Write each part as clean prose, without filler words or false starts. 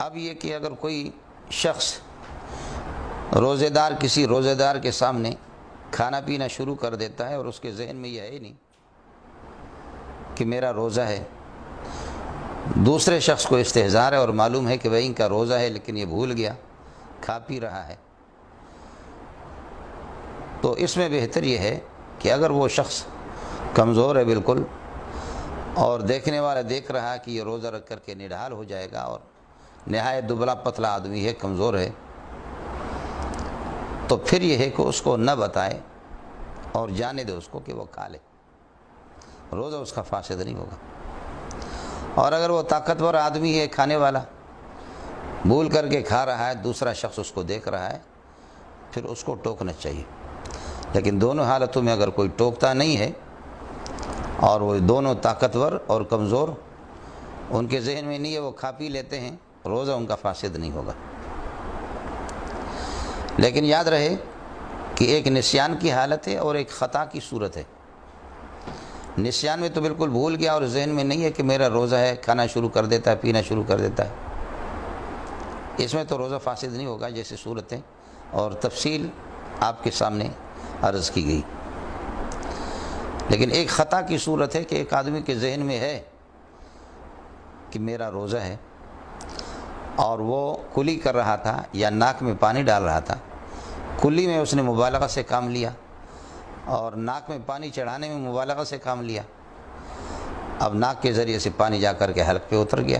اب یہ کہ اگر کوئی شخص روزے دار کسی روزے دار کے سامنے کھانا پینا شروع کر دیتا ہے اور اس کے ذہن میں یہ ہے نہیں کہ میرا روزہ ہے، دوسرے شخص کو استحضار ہے اور معلوم ہے کہ بھائی ان کا روزہ ہے لیکن یہ بھول گیا، کھا پی رہا ہے، تو اس میں بہتر یہ ہے کہ اگر وہ شخص کمزور ہے بالکل اور دیکھنے والا دیکھ رہا ہے کہ یہ روزہ رکھ کر کے نڈھال ہو جائے گا اور نہایت دبلا پتلا آدمی ہے، کمزور ہے، تو پھر یہ ہے کہ اس کو نہ بتائے اور جانے دے اس کو کہ وہ کھا لے، روزہ اس کا فاسد نہیں ہوگا۔ اور اگر وہ طاقتور آدمی ہے کھانے والا، بھول کر کے کھا رہا ہے، دوسرا شخص اس کو دیکھ رہا ہے، پھر اس کو ٹوکنا چاہیے۔ لیکن دونوں حالتوں میں اگر کوئی ٹوکتا نہیں ہے اور وہ دونوں طاقتور اور کمزور، ان کے ذہن میں نہیں ہے، وہ کھا پی لیتے ہیں، روزہ ان کا فاسد نہیں ہوگا۔ لیکن یاد رہے کہ ایک نسیان کی حالت ہے اور ایک خطا کی صورت ہے۔ نسیان میں تو بالکل بھول گیا اور ذہن میں نہیں ہے کہ میرا روزہ ہے، کھانا شروع کر دیتا ہے، پینا شروع کر دیتا ہے، اس میں تو روزہ فاسد نہیں ہوگا، جیسے صورتیں اور تفصیل آپ کے سامنے عرض کی گئی۔ لیکن ایک خطا کی صورت ہے کہ ایک آدمی کے ذہن میں ہے کہ میرا روزہ ہے اور وہ کلی کر رہا تھا یا ناک میں پانی ڈال رہا تھا، کلی میں اس نے مبالغہ سے کام لیا اور ناک میں پانی چڑھانے میں مبالغہ سے کام لیا، اب ناک کے ذریعے سے پانی جا کر کے حلق پہ اتر گیا،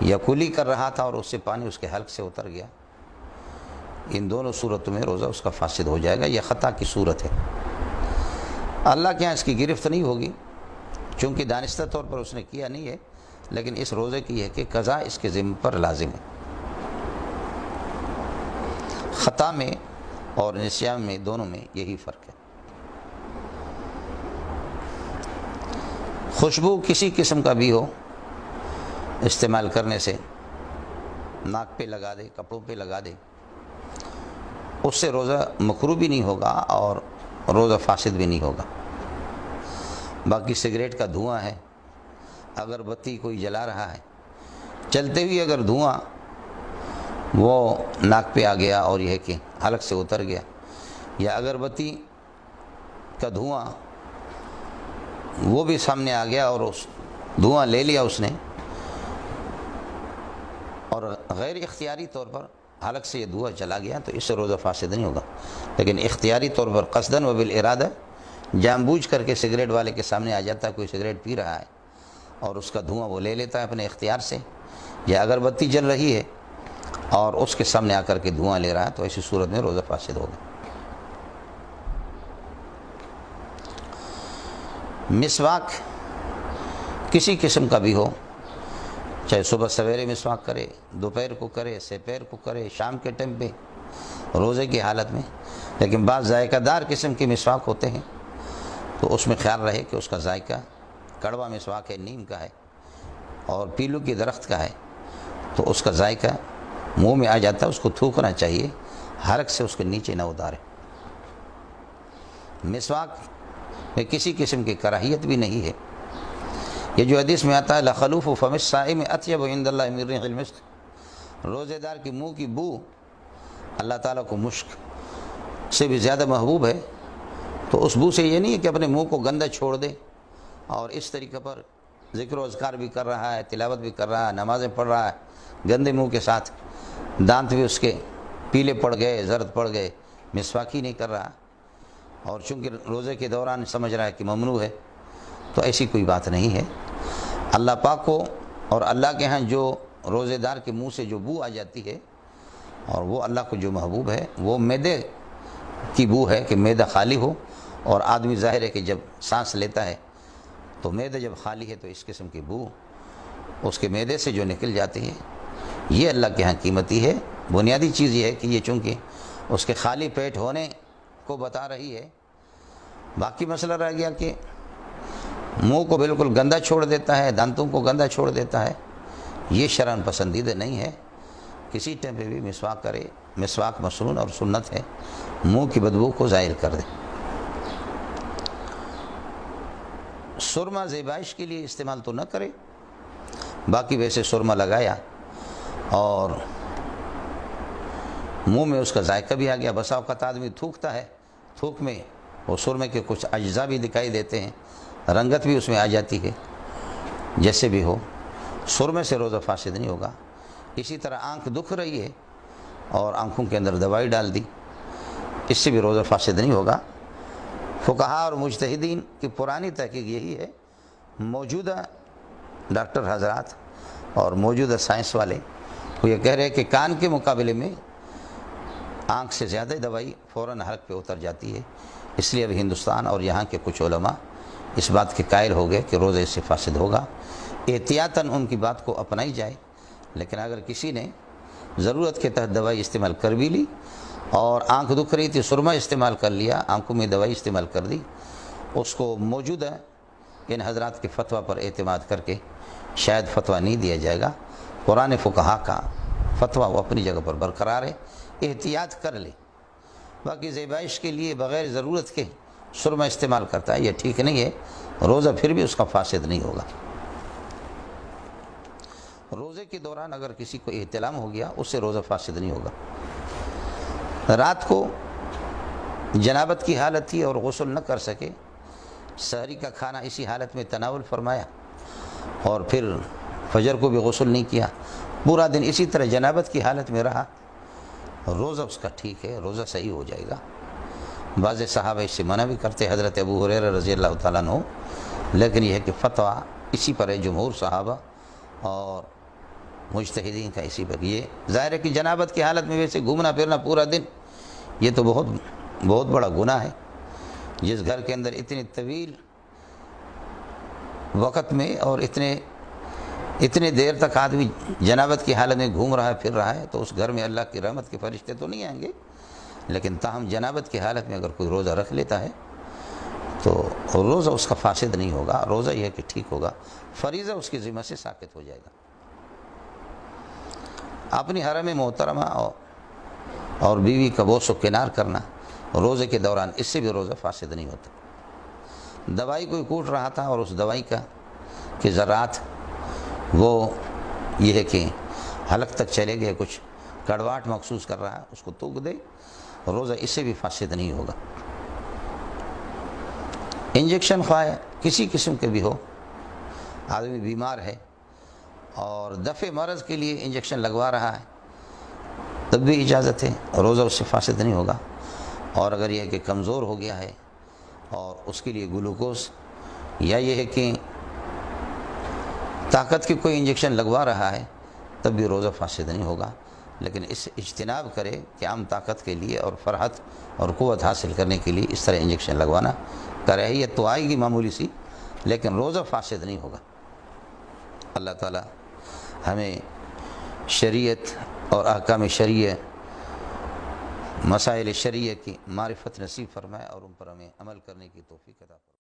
یا کلی کر رہا تھا اور اس سے پانی اس کے حلق سے اتر گیا، ان دونوں صورتوں میں روزہ اس کا فاسد ہو جائے گا، یہ خطا کی صورت ہے۔ اللہ کے ہاں اس کی گرفت نہیں ہوگی چونکہ دانستہ طور پر اس نے کیا نہیں ہے، لیکن اس روزے کی ہے کہ قضا اس کے ذمہ پر لازم ہے۔ خطا میں اور نسیان میں دونوں میں یہی فرق ہے۔ خوشبو کسی قسم کا بھی ہو استعمال کرنے سے، ناک پہ لگا دے، کپڑوں پہ لگا دے، اس سے روزہ مکروہ بھی نہیں ہوگا اور روزہ فاسد بھی نہیں ہوگا۔ باقی سگریٹ کا دھواں ہے، اگر بتی کوئی جلا رہا ہے، چلتے ہوئے اگر دھواں وہ ناک پہ آ گیا اور یہ ہے کہ حلق سے اتر گیا، یا اگربتی کا دھواں وہ بھی سامنے آ گیا اور اس دھواں لے لیا اس نے اور غیر اختیاری طور پر حلق سے یہ دھواں چلا گیا، تو اس سے روزہ فاسد نہیں ہوگا۔ لیکن اختیاری طور پر قصداً و بالارادہ جان بوجھ کر کے سگریٹ والے کے سامنے آ جاتا ہے، کوئی سگریٹ پی رہا ہے اور اس کا دھواں وہ لے لیتا ہے اپنے اختیار سے، یا اگربتی جل رہی ہے اور اس کے سامنے آ کر کے دھواں لے رہا ہے، تو ایسی صورت میں روزہ فاسد ہوگا۔ مسواک کسی قسم کا بھی ہو، چاہے صبح سویرے مسواک کرے، دوپہر کو کرے، سپہر کو کرے، شام کے ٹائم پہ، روزے کی حالت میں، لیکن بعض ذائقہ دار قسم کے مسواک ہوتے ہیں تو اس میں خیال رہے کہ اس کا ذائقہ کڑوا مسواک ہے، نیم کا ہے اور پیلو کی درخت کا ہے، تو اس کا ذائقہ منہ میں آ جاتا ہے، اس کو تھوکنا چاہیے، حلق سے اس کے نیچے نہ اتارے۔ مسواک میں کسی قسم کی کراہیت بھی نہیں ہے۔ یہ جو حدیث میں آتا ہے لخلوف فم الصائم اطیب عند اللہ من ریح المسک، روزے دار کی منہ کی بو اللہ تعالیٰ کو مشک سے بھی زیادہ محبوب ہے، تو اس بو سے یہ نہیں ہے کہ اپنے منہ کو گندا چھوڑ دے اور اس طریقے پر ذکر و اذکار بھی کر رہا ہے، تلاوت بھی کر رہا ہے، نمازیں پڑھ رہا ہے گندے منہ کے ساتھ، دانت بھی اس کے پیلے پڑ گئے، زرد پڑ گئے، مسواک ہی نہیں کر رہا، اور چونکہ روزے کے دوران سمجھ رہا ہے کہ ممنوع ہے، تو ایسی کوئی بات نہیں ہے۔ اللہ پاک کو اور اللہ کے ہاں جو روزے دار کے منہ سے جو بو آ جاتی ہے اور وہ اللہ کو جو محبوب ہے، وہ معدے کی بو ہے کہ معدہ خالی ہو، اور آدمی ظاہر ہے کہ جب سانس لیتا ہے تو معدہ جب خالی ہے تو اس قسم کی بو اس کے معدے سے جو نکل جاتی ہے، یہ اللہ کے ہاں قیمتی ہے۔ بنیادی چیز یہ ہے کہ یہ چونکہ اس کے خالی پیٹ ہونے کو بتا رہی ہے، باقی مسئلہ رہ گیا کہ منہ کو بالکل گندا چھوڑ دیتا ہے، دانتوں کو گندا چھوڑ دیتا ہے، یہ شرعاً پسندیدہ نہیں ہے۔ کسی ٹائم پہ بھی مسواک کرے، مسواک مسنون اور سنت ہے، منہ کی بدبو کو ظاہر کر دے۔ سرما زیبائش کے لیے استعمال تو نہ کرے، باقی ویسے سرما لگایا اور منہ میں اس کا ذائقہ بھی آ گیا. بسا اوقات آدمی تھوکتا ہے, تھوک میں وہ سرمے کے کچھ اجزاء بھی دکھائی دیتے ہیں, رنگت بھی اس میں آ جاتی ہے. جیسے بھی ہو, سرمے سے روزہ فاسد نہیں ہوگا. اسی طرح آنکھ دکھ رہی ہے اور آنکھوں کے اندر دوائی ڈال دی, اس سے بھی روزہ فاسد نہیں ہوگا. فقہاء اور مجتہدین کی پرانی تحقیق یہی ہے, موجودہ ڈاکٹر حضرات اور موجودہ سائنس والے وہ یہ کہہ رہے ہیں کہ کان کے مقابلے میں آنکھ سے زیادہ دوائی فوراً حلق پہ اتر جاتی ہے. اس لیے اب ہندوستان اور یہاں کے کچھ علماء اس بات کے قائل ہو گئے کہ روزہ اس سے فاسد ہوگا. احتیاطاً ان کی بات کو اپنائی جائے, لیکن اگر کسی نے ضرورت کے تحت دوائی استعمال کر بھی لی اور آنکھ دکھ رہی تھی, سرما استعمال کر لیا, آنکھوں میں دوائی استعمال کر دی, اس کو موجودہ ان حضرات کے فتویٰ پر اعتماد کر کے شاید فتویٰ نہیں دیا جائے گا. قرآن فقہا کا فتویٰ وہ اپنی جگہ پر برقرار ہے, احتیاط کر لے. باقی زیبائش کے لیے بغیر ضرورت کے سرما استعمال کرتا ہے, یہ ٹھیک نہیں ہے. روزہ پھر بھی اس کا فاسد نہیں ہوگا. روزے کے دوران اگر کسی کو احتلام ہو گیا, اس سے روزہ فاسد نہیں ہوگا. رات کو جنابت کی حالت تھی اور غسل نہ کر سکے, سحری کا کھانا اسی حالت میں تناول فرمایا اور پھر فجر کو بھی غسل نہیں کیا, پورا دن اسی طرح جنابت کی حالت میں رہا, روزہ اس کا ٹھیک ہے, روزہ صحیح ہو جائے گا. بعض صحابہ اس سے منع بھی کرتے, حضرت ابو ہریرہ رضی اللہ تعالیٰ عنہ, لیکن یہ ہے کہ فتویٰ اسی پر ہے, جمہور صحابہ اور مجتہدین کا اسی پر. یہ ظاہر ہے کہ جنابت کی حالت میں ویسے گھومنا پھرنا پورا دن, یہ تو بہت بڑا گناہ ہے. جس گھر کے اندر اتنی طویل وقت میں اور اتنے دیر تک آدمی جنابت کی حالت میں گھوم رہا ہے, پھر رہا ہے, تو اس گھر میں اللہ کی رحمت کے فرشتے تو نہیں آئیں گے. لیکن تاہم جنابت کی حالت میں اگر کوئی روزہ رکھ لیتا ہے تو روزہ اس کا فاسد نہیں ہوگا, روزہ یہ ہے کہ ٹھیک ہوگا, فریضہ اس کی ذمہ سے ساقط ہو جائے گا. اپنی حرم محترمہ اور بیوی کا بوس و کنار کرنا روزے کے دوران, اس سے بھی روزہ فاسد نہیں ہوتا. دوائی کوئی کوٹ رہا تھا اور اس دوائی کے ذرات وہ یہ ہے کہ حلق تک چلے گئے, کچھ کڑواہٹ محسوس کر رہا ہے, اس کو تھوک دے, روزہ اس سے بھی فاسد نہیں ہوگا. انجیکشن خواہ کسی قسم کے بھی ہو, آدمی بیمار ہے اور دفع مرض کے لیے انجیکشن لگوا رہا ہے, تب بھی اجازت ہے, روزہ اس سے فاسد نہیں ہوگا. اور اگر یہ ہے کہ کمزور ہو گیا ہے اور اس کے لیے گلوکوز یا یہ ہے کہ طاقت کی کوئی انجیکشن لگوا رہا ہے, تب بھی روزہ فاسد نہیں ہوگا. لیکن اس سے اجتناب کرے کہ عام طاقت کے لیے اور فرحت اور قوت حاصل کرنے کے لیے اس طرح انجیکشن لگوانا, کراہیت تو آئے گی معمولی سی, لیکن روزہ فاسد نہیں ہوگا. اللہ تعالی ہمیں شریعت اور احکام شرعیہ, مسائل شرعیہ کی معرفت نصیب فرمائے اور ان پر ہمیں عمل کرنے کی توفیق عطا فرمائے.